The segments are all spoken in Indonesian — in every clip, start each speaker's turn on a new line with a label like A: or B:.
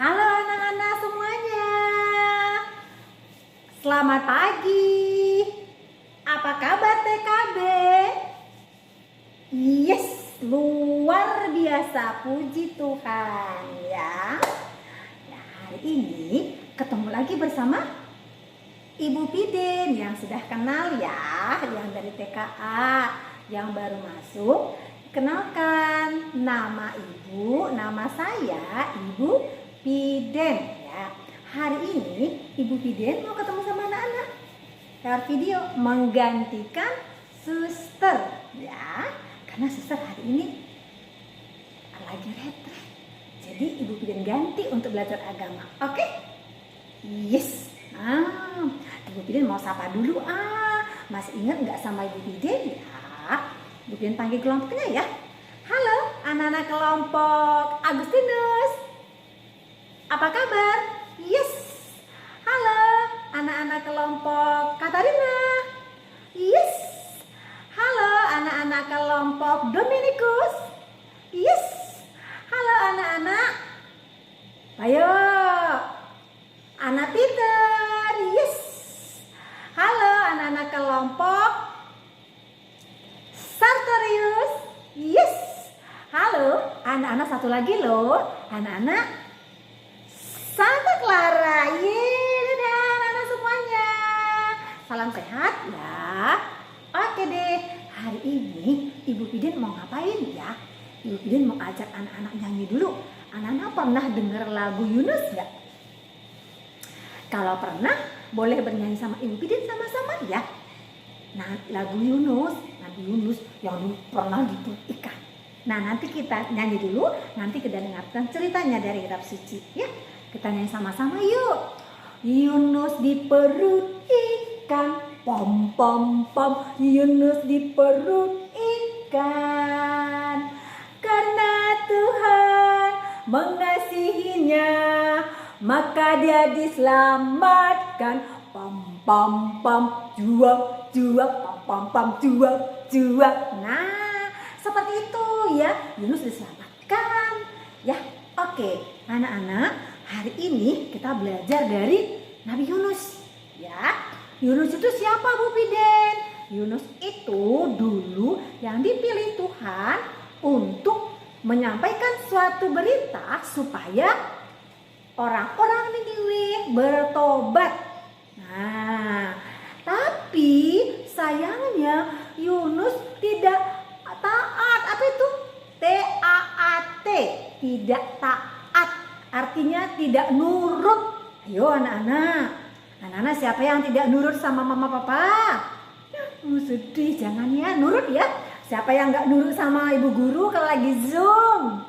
A: Halo anak-anak semuanya. Selamat pagi. Apa kabar TKB? Yes, luar biasa, puji Tuhan ya. Nah, hari ini ketemu lagi bersama Ibu Pidin yang sudah kenal ya, yang dari TKA, yang baru masuk. Kenalkan, nama Ibu, nama saya Ibu Pidin ya. Hari ini Ibu Pidin mau ketemu sama anak-anak lewat video menggantikan suster ya. Karena suster hari ini lagi retret. Jadi Ibu Pidin ganti untuk belajar agama. Oke? Yes. Ibu Pidin mau sapa dulu. Masih ingat nggak sama Ibu Pidin ya? Ibu Pidin panggil kelompoknya ya. Halo anak-anak kelompok Agustinus. Apa kabar? Yes. Halo anak-anak kelompok Katarina. Yes. Halo anak-anak kelompok Dominikus. Yes. Halo anak-anak. Ayo. Anak Peter. Yes. Halo anak-anak kelompok Sartorius. Yes. Halo anak-anak, satu lagi loh. Anak-anak Santa Clara. Dadah anak-anak semuanya. Salam sehat ya. Oke deh, hari ini Ibu Pidin mau ngapain ya? Ibu Pidin mau ajak anak-anak nyanyi dulu. Anak-anak pernah dengar lagu Yunus nggak? Kalau pernah, boleh bernyanyi sama Ibu Pidin sama-sama ya. Nah, lagu Yunus, Nabi Yunus yang dulu pernah di perut ikan. Nah, nanti kita nyanyi dulu, nanti kita dengarkan ceritanya dari kitab suci ya. Kita nyanyi sama-sama yuk. Yunus di perut ikan, pom pom pom. Yunus di perut ikan, karena Tuhan mengasihinya, maka dia diselamatkan. Pom pom pom, juak juak, pom pom pom, juak juak. Nah, seperti itu ya, Yunus diselamatkan. Ya, oke, anak-anak, hari ini kita belajar dari Nabi Yunus. Ya, Yunus itu siapa Bu Pidin? Yunus itu dulu yang dipilih Tuhan untuk menyampaikan suatu berita supaya orang-orang Niniwe bertobat. Nah, tapi sayangnya Yunus tidak taat. Apa itu? T-A-A-T. Tidak taat. Artinya tidak nurut. Ayo anak-anak. Anak-anak siapa yang tidak nurut sama mama papa? Sedih, jangan ya, nurut ya. Siapa yang nggak nurut sama ibu guru kalau lagi Zoom?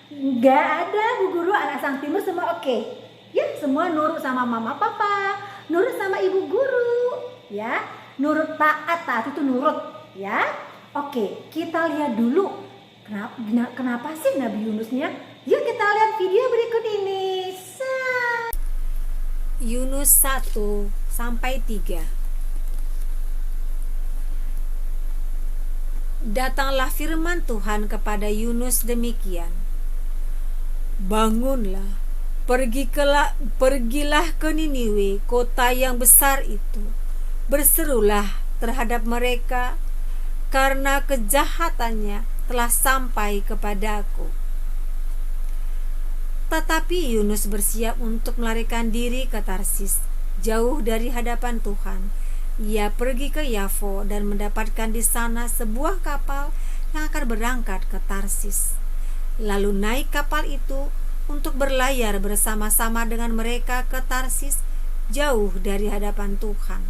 A: Nggak ada bu guru, anak Sang Timur semua oke. Ya, semua nurut sama mama papa, nurut sama ibu guru, ya. Nurut, taat itu nurut, ya. Oke, kita lihat dulu kenapa sih Nabi Yunusnya. Yuk kita lihat video berikut ini.
B: Yunus 1-3. Datanglah firman Tuhan kepada Yunus demikian. Bangunlah, pergilah ke Niniwe, kota yang besar itu. Berserulah terhadap mereka, karena kejahatannya telah sampai kepadaku. Tetapi Yunus bersiap untuk melarikan diri ke Tarsis, jauh dari hadapan Tuhan. Ia pergi ke Yafo dan mendapatkan di sana sebuah kapal yang akan berangkat ke Tarsis. Lalu naik kapal itu untuk berlayar bersama-sama dengan mereka ke Tarsis, jauh dari hadapan Tuhan.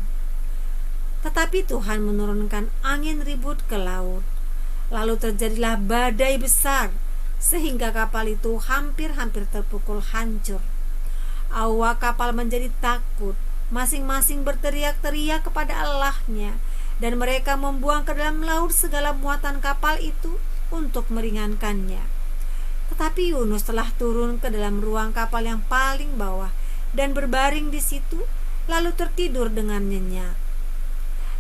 B: Tetapi Tuhan menurunkan angin ribut ke laut. Lalu terjadilah badai besar, sehingga kapal itu hampir-hampir terpukul hancur. Awak kapal menjadi takut, masing-masing berteriak-teriak kepada Allahnya, dan mereka membuang ke dalam laut segala muatan kapal itu untuk meringankannya. Tetapi Yunus telah turun ke dalam ruang kapal yang paling bawah dan berbaring di situ, lalu tertidur dengan nyenyak.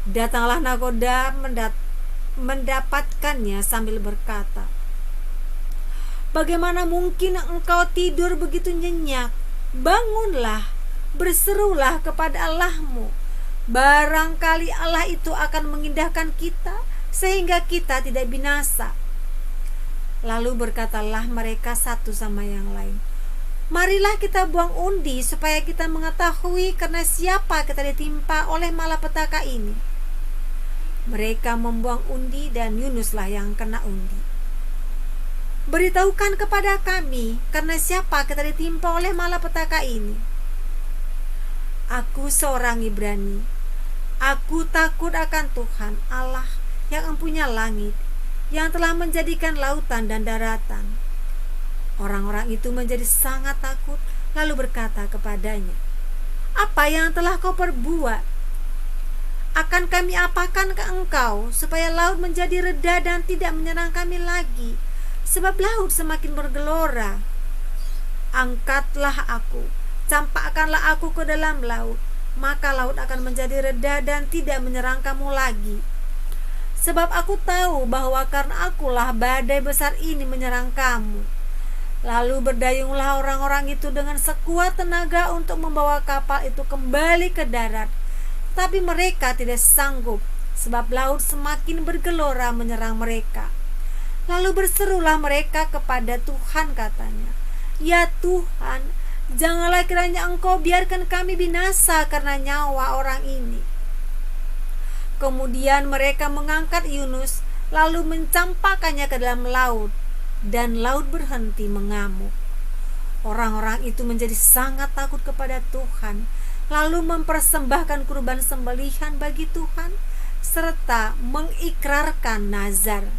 B: Datanglah nakoda mendapatkannya sambil berkata, Bagaimana mungkin engkau tidur begitu nyenyak? Bangunlah, berserulah kepada Allahmu. Barangkali Allah itu akan mengindahkan kita sehingga kita tidak binasa. Lalu berkatalah mereka satu sama yang lain, marilah kita buang undi supaya kita mengetahui karena siapa kita ditimpa oleh malapetaka ini. Mereka membuang undi dan Yunuslah yang kena undi. Beritahukan kepada kami karena siapa kita ditimpa oleh malapetaka ini. Aku seorang Ibrani. Aku takut akan Tuhan Allah yang empunya langit, yang telah menjadikan lautan dan daratan. Orang-orang itu menjadi sangat takut, lalu berkata kepadanya, apa yang telah kau perbuat? Akan kami apakan ke engkau, supaya laut menjadi reda dan tidak menyerang kami lagi, sebab laut semakin bergelora. Angkatlah aku, campakkanlah aku ke dalam laut, maka laut akan menjadi reda dan tidak menyerang kamu lagi. Sebab aku tahu bahwa karena akulah badai besar ini menyerang kamu. Lalu berdayunglah orang-orang itu dengan sekuat tenaga untuk membawa kapal itu kembali ke darat. Tapi mereka tidak sanggup, sebab laut semakin bergelora menyerang mereka. Lalu berserulah mereka kepada Tuhan, katanya, ya Tuhan, janganlah kiranya Engkau biarkan kami binasa karena nyawa orang ini. Kemudian mereka mengangkat Yunus, lalu mencampakkannya ke dalam laut, dan laut berhenti mengamuk. Orang-orang itu menjadi sangat takut kepada Tuhan, lalu mempersembahkan kurban sembelihan bagi Tuhan, serta mengikrarkan nazar.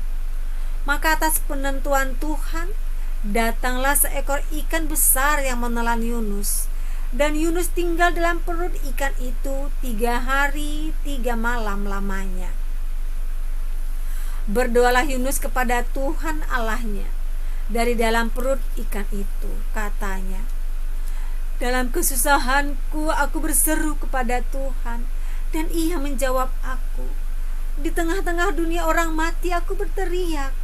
B: Maka atas penentuan Tuhan, datanglah seekor ikan besar yang menelan Yunus, dan Yunus tinggal dalam perut ikan itu 3 hari 3 malam lamanya. Berdoalah Yunus kepada Tuhan Allahnya dari dalam perut ikan itu, katanya, dalam kesusahanku aku berseru kepada Tuhan, dan Ia menjawab aku. Di tengah-tengah dunia orang mati aku berteriak,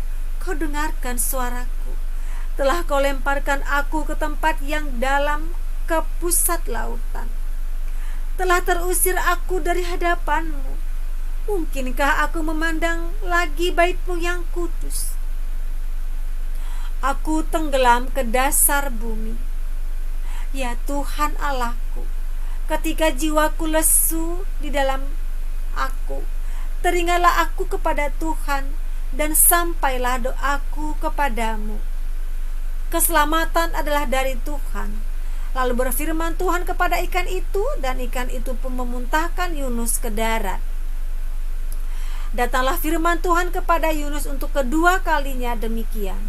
B: Kau dengarkan suaraku. Telah Kau lemparkan aku ke tempat yang dalam, ke pusat lautan. Telah terusir aku dari hadapan-Mu. Mungkinkah aku memandang lagi bait-Mu yang kudus? Aku tenggelam ke dasar bumi. Ya Tuhan Allahku, ketika jiwaku lesu di dalam aku, teringatlah aku kepada Tuhan, dan sampailah doaku kepadamu. Keselamatan adalah dari Tuhan. Lalu berfirman Tuhan kepada ikan itu, dan ikan itu pun memuntahkan Yunus ke darat. Datanglah firman Tuhan kepada Yunus untuk kedua kalinya demikian.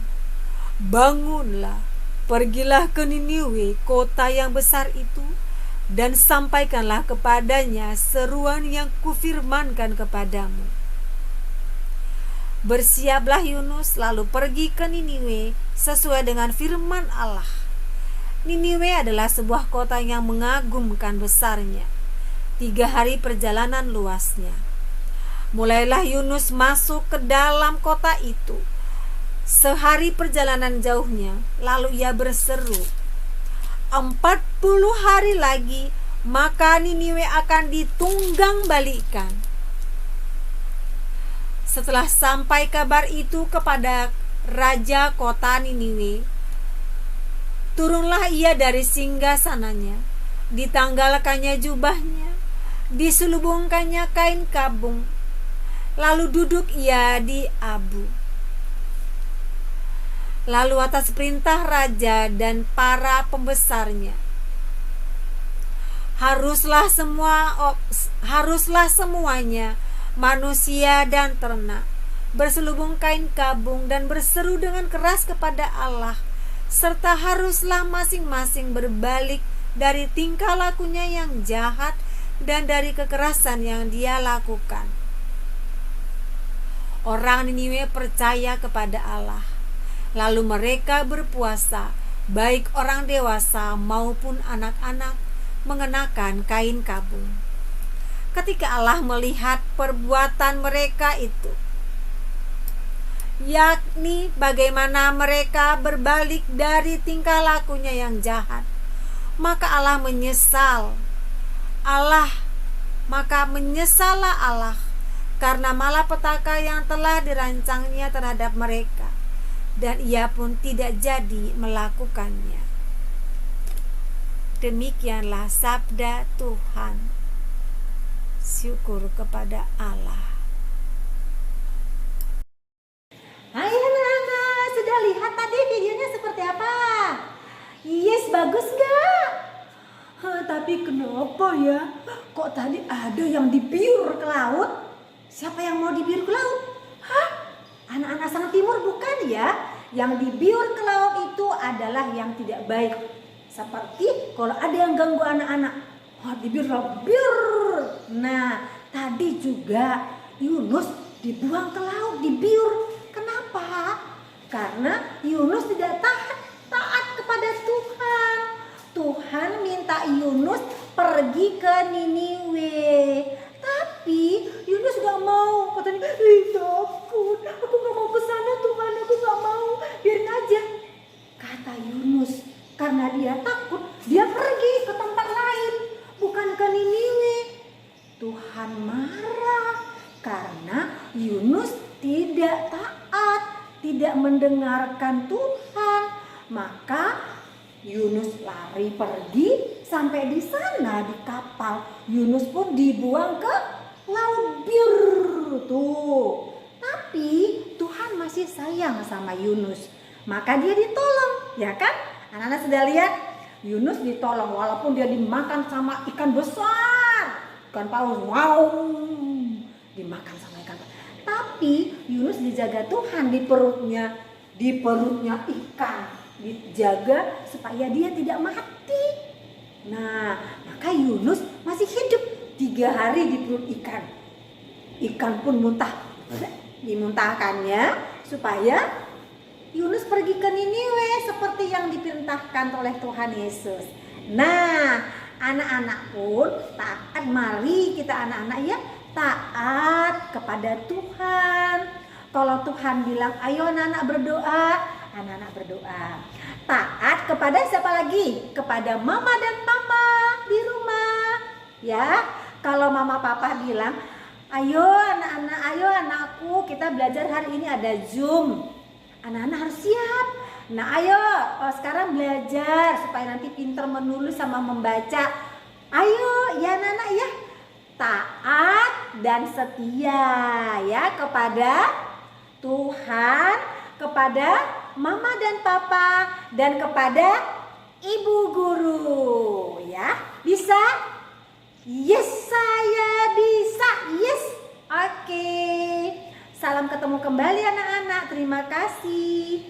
B: Bangunlah, pergilah ke Niniwe, kota yang besar itu, dan sampaikanlah kepadanya seruan yang kufirmankan kepadamu. Bersiaplah Yunus lalu pergi ke Niniwe sesuai dengan firman Allah. Niniwe adalah sebuah kota yang mengagumkan besarnya, 3 hari perjalanan luasnya. Mulailah Yunus masuk ke dalam kota itu, sehari perjalanan jauhnya, lalu ia berseru, 40 hari lagi, maka Niniwe akan ditunggang balikan. Setelah sampai kabar itu kepada raja kota Niniwe, turunlah ia dari singgasananya, ditanggalkannya jubahnya, diselubungkannya kain kabung, lalu duduk ia di abu. Lalu atas perintah raja dan para pembesarnya, haruslah semuanya, manusia dan ternak, berselubung kain kabung dan berseru dengan keras kepada Allah, serta haruslah masing-masing berbalik dari tingkah lakunya yang jahat dan dari kekerasan yang dia lakukan. Orang Niniwe percaya kepada Allah, lalu mereka berpuasa, baik orang dewasa maupun anak-anak, mengenakan kain kabung. Ketika Allah melihat perbuatan mereka itu, yakni bagaimana mereka berbalik dari tingkah lakunya yang jahat. Maka menyesallah Allah karena malapetaka yang telah dirancangnya terhadap mereka, dan ia pun tidak jadi melakukannya. Demikianlah sabda Tuhan. Syukur kepada Allah.
A: Hai anak-anak, sudah lihat tadi videonya seperti apa? Yes, bagus gak? Tapi kenapa ya? Kok tadi ada yang dibiur ke laut? Siapa yang mau dibiur ke laut? Hah? Anak-anak Sang Timur bukan ya? Yang dibiur ke laut itu adalah yang tidak baik. Seperti kalau ada yang ganggu anak-anak, dibiur laut, biur. Nah, tadi juga Yunus dibuang ke laut, dibiur. Kenapa? Karena Yunus tidak taat kepada Tuhan. Tuhan minta Yunus pergi ke Niniwe. Tapi Yunus gak mau. Katanya, takut. Aku gak mau ke sana Tuhan, aku gak mau. Biarin aja. Kata Yunus, karena dia takut, dia pergi ke tempat lain. Bukan ke Niniwe. Tuhan marah karena Yunus tidak taat, tidak mendengarkan Tuhan. Maka Yunus lari pergi, sampai di sana di kapal Yunus pun dibuang ke laut biur tuh. Tapi Tuhan masih sayang sama Yunus, maka dia ditolong, ya kan? Anak-anak sudah lihat Yunus ditolong walaupun dia dimakan sama ikan besar, ikan paus, wow, dimakan sama ikan. Tapi Yunus dijaga Tuhan di perutnya ikan, dijaga supaya dia tidak mati. Nah, maka Yunus masih hidup 3 hari di perut ikan. Ikan pun muntah, dimuntahkannya supaya Yunus pergi ke Niniwe seperti yang diperintahkan oleh Tuhan Yesus. Nah, anak-anak pun taat. Mari kita anak-anak ya taat kepada Tuhan. Kalau Tuhan bilang ayo anak-anak berdoa, anak-anak berdoa. Taat kepada siapa lagi? Kepada mama dan papa di rumah. Ya, kalau mama papa bilang ayo anak-anak, ayo anakku kita belajar hari ini ada Zoom. Anak-anak harus siap. Nah ayo sekarang belajar supaya nanti pintar menulis sama membaca. Ayo ya anak-anak ya, taat dan setia ya kepada Tuhan, kepada mama dan papa, dan kepada ibu guru ya. Bisa? Yes, saya bisa. Yes. Oke. Salam ketemu kembali anak-anak. Terima kasih.